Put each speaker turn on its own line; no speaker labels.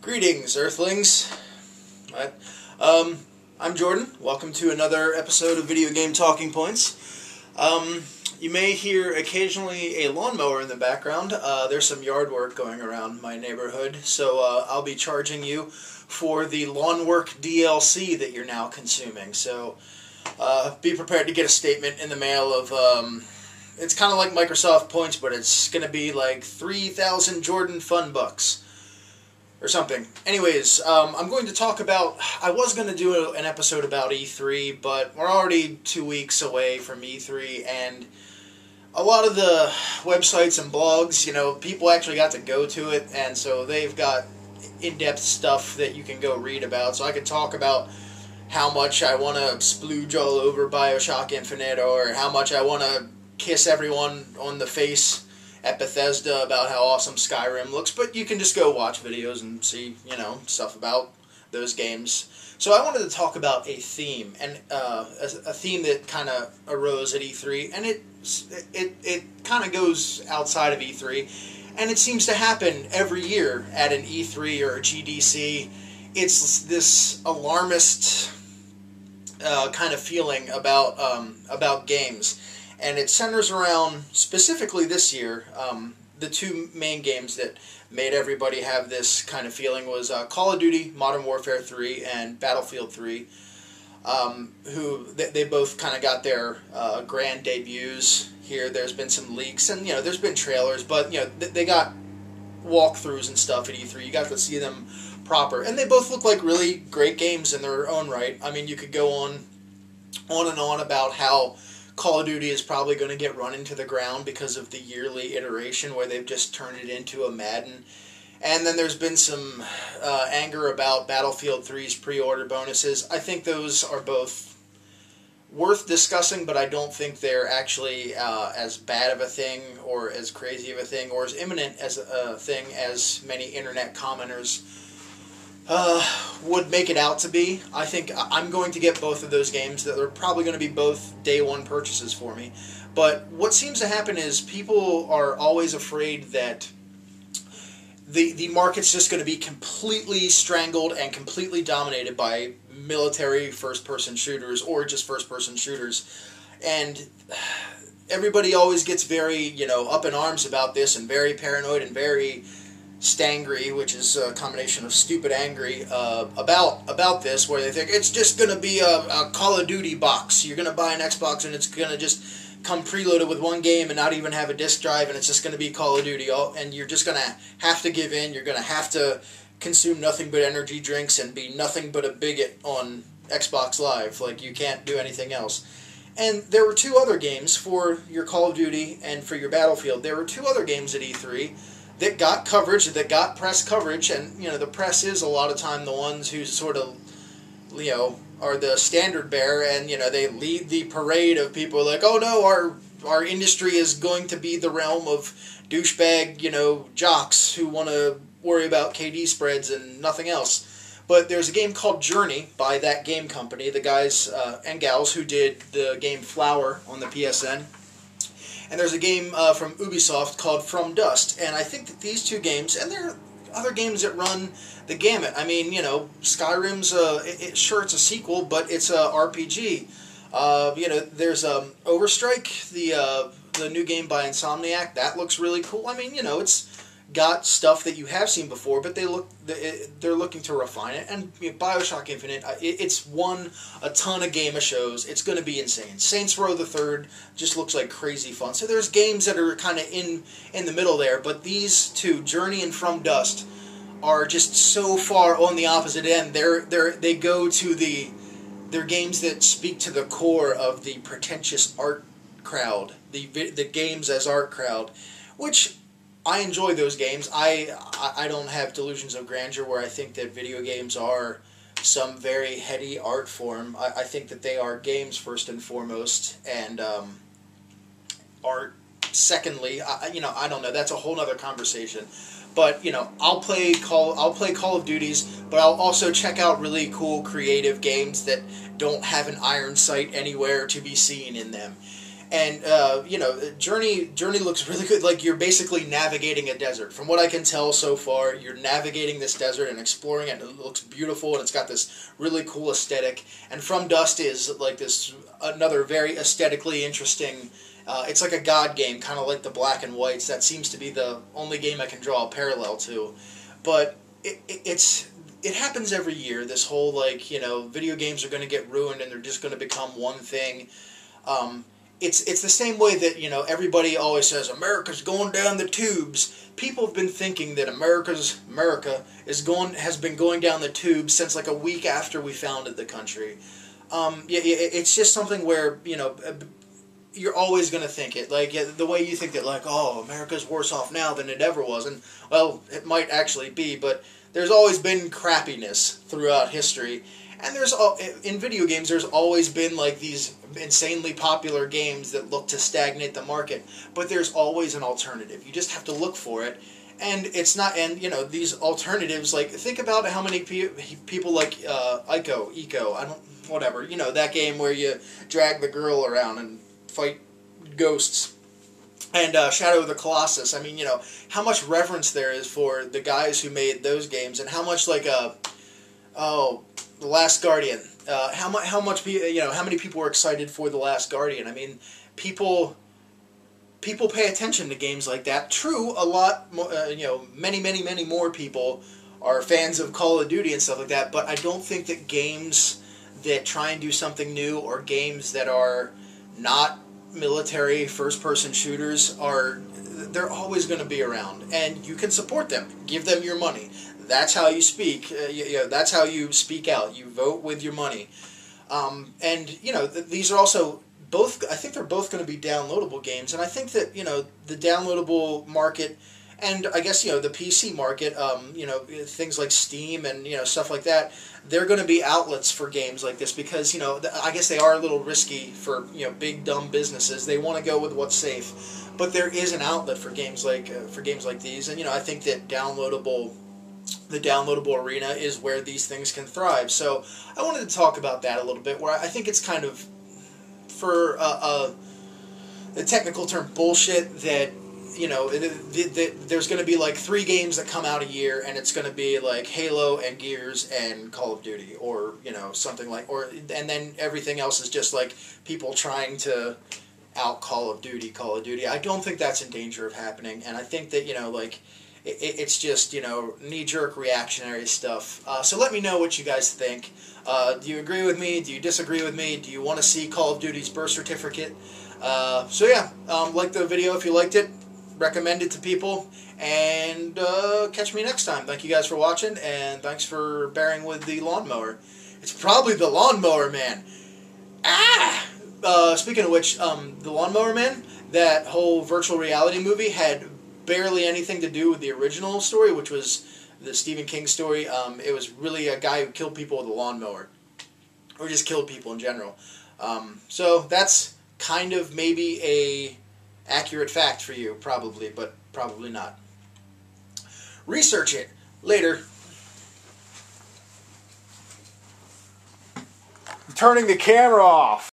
Greetings, Earthlings. I'm Jordan. Welcome to another episode of Video Game Talking Points. You may hear occasionally a lawnmower in the background. There's some yard work going around my neighborhood, so I'll be charging you for the lawn work DLC that you're now consuming. So be prepared to get a statement in the mail of... it's kind of like Microsoft Points, but it's going to be like 3,000 Jordan Fun Bucks. Or something. Anyways, I'm going to talk about... I was going to do an episode about E3, but we're already 2 weeks away from E3, and a lot of the websites and blogs, you know, people actually got to go to it, and so they've got in-depth stuff that you can go read about. So I could talk about how much I want to splooge all over BioShock Infinite, or how much I want to kiss everyone on the face at Bethesda about how awesome Skyrim looks, but you can just go watch videos and see, you know, stuff about those games. So I wanted to talk about a theme, and a theme that kind of arose at E3, and it kind of goes outside of E3, and it seems to happen every year at an E3 or a GDC. It's this alarmist kind of feeling about games. And it centers around, specifically this year, the two main games that made everybody have this kind of feeling was Call of Duty Modern Warfare 3 and Battlefield 3, they both kind of got their grand debuts here. There's been some leaks, and, you know, there's been trailers, but, you know, they got walkthroughs and stuff at E3. You got to see them proper. And they both look like really great games in their own right. I mean, you could go on and on about how Call of Duty is probably going to get run into the ground because of the yearly iteration where they've just turned it into a Madden. And then there's been some anger about Battlefield 3's pre-order bonuses. I think those are both worth discussing, but I don't think they're actually as bad of a thing or as crazy of a thing or as imminent as a thing as many internet commenters would make it out to be. I think I'm going to get both of those games. That are probably going to be both day one purchases for me. But what seems to happen is people are always afraid that the market's just going to be completely strangled and completely dominated by military first-person shooters or just first-person shooters. And everybody always gets very, you know, up in arms about this and very paranoid and very stangry, which is a combination of stupid angry, about this, where they think it's just going to be a Call of Duty box. You're going to buy an Xbox and it's going to just come preloaded with one game and not even have a disc drive, and it's just going to be Call of Duty, and you're just going to have to give in. You're going to have to consume nothing but energy drinks and be nothing but a bigot on Xbox Live. Like, you can't do anything else. And there were two other games for your Call of Duty and for your Battlefield. There were two other games at E3 that got coverage, that got press coverage, and, you know, the press is a lot of time the ones who sort of, you know, are the standard bearer, and, you know, they lead the parade of people like, oh no, our industry is going to be the realm of douchebag, you know, jocks who want to worry about KD spreads and nothing else. But there's a game called Journey by that game company, the guys and gals who did the game Flower on the PSN. And there's a game from Ubisoft called From Dust. And I think that these two games, and there are other games that run the gamut. I mean, you know, Skyrim's, sure, it's a sequel, but it's a RPG. You know, there's Overstrike, the new game by Insomniac. That looks really cool. I mean, you know, it's got stuff that you have seen before, but they're looking to refine it. And, you know, BioShock Infinite, it's won a ton of game shows. It's going to be insane. Saints Row the Third just looks like crazy fun. So there's games that are kind of in the middle there, but these two, Journey and From Dust, are just so far on the opposite end. They go to they're games that speak to the core of the pretentious art crowd, the games as art crowd, which I enjoy those games. I don't have delusions of grandeur where I think that video games are some very heady art form. I think that they are games first and foremost, and art secondly. You know, I don't know. That's a whole other conversation. But, you know, I'll play Call of Duties, but I'll also check out really cool creative games that don't have an iron sight anywhere to be seen in them. And you know, Journey looks really good. Like you're basically navigating a desert. From what I can tell so far, you're navigating this desert and exploring it. And it looks beautiful, and it's got this really cool aesthetic. And From Dust is like this another very aesthetically interesting. It's like a God game, kind of like the Black and Whites. That seems to be the only game I can draw a parallel to. But it happens every year. This whole like, you know, video games are going to get ruined and they're just going to become one thing. It's the same way that, you know, everybody always says America's going down the tubes. People have been thinking that America has been going down the tubes since like a week after we founded the country. It's just something where, you know, you're always going to think it. Like, the way you think that, like, oh, America's worse off now than it ever was. And, well, it might actually be, but there's always been crappiness throughout history. And in video games, there's always been, like, these insanely popular games that look to stagnate the market. But there's always an alternative. You just have to look for it. And it's not, and, you know, these alternatives, like, think about how many people like whatever, you know, that game where you drag the girl around and fight ghosts. And Shadow of the Colossus. I mean, you know, how much reverence there is for the guys who made those games, and how much, like, The Last Guardian. How many people were excited for The Last Guardian? I mean, people pay attention to games like that. True, a lot more, you know, many more people are fans of Call of Duty and stuff like that, but I don't think that games that try and do something new, or games that are not military first-person shooters, they're always going to be around, and you can support them. Give them your money. That's how you speak. That's how you speak out. You vote with your money. And, you know, these are also both, I think they're both going to be downloadable games, and I think that, you know, the downloadable market, and I guess, you know, the PC market, you know, things like Steam and, you know, stuff like that, they're going to be outlets for games like this because, you know, I guess they are a little risky for, you know, big dumb businesses. They want to go with what's safe, but there is an outlet for games like these, and, you know, I think that the downloadable arena is where these things can thrive. So I wanted to talk about that a little bit, where I think it's kind of, for the technical term, bullshit that, you know, there's going to be like 3 games that come out a year, and it's going to be like Halo and Gears and Call of Duty, or, you know, something like, and then everything else is just like people trying to out Call of Duty. I don't think that's in danger of happening, and I think that, you know, like, it's just, you know, knee-jerk reactionary stuff. So let me know what you guys think. Do you agree with me? Do you disagree with me? Do you want to see Call of Duty's birth certificate? So yeah, like the video if you liked it. Recommend it to people, and catch me next time. Thank you guys for watching, and thanks for bearing with the lawnmower. It's probably the Lawnmower Man. Speaking of which, the Lawnmower Man, that whole virtual reality movie had barely anything to do with the original story, which was the Stephen King story. It was really a guy who killed people with a lawnmower, or just killed people in general. So that's kind of maybe a accurate fact for you, probably, but probably not. Research it. Later.
Turning the camera off.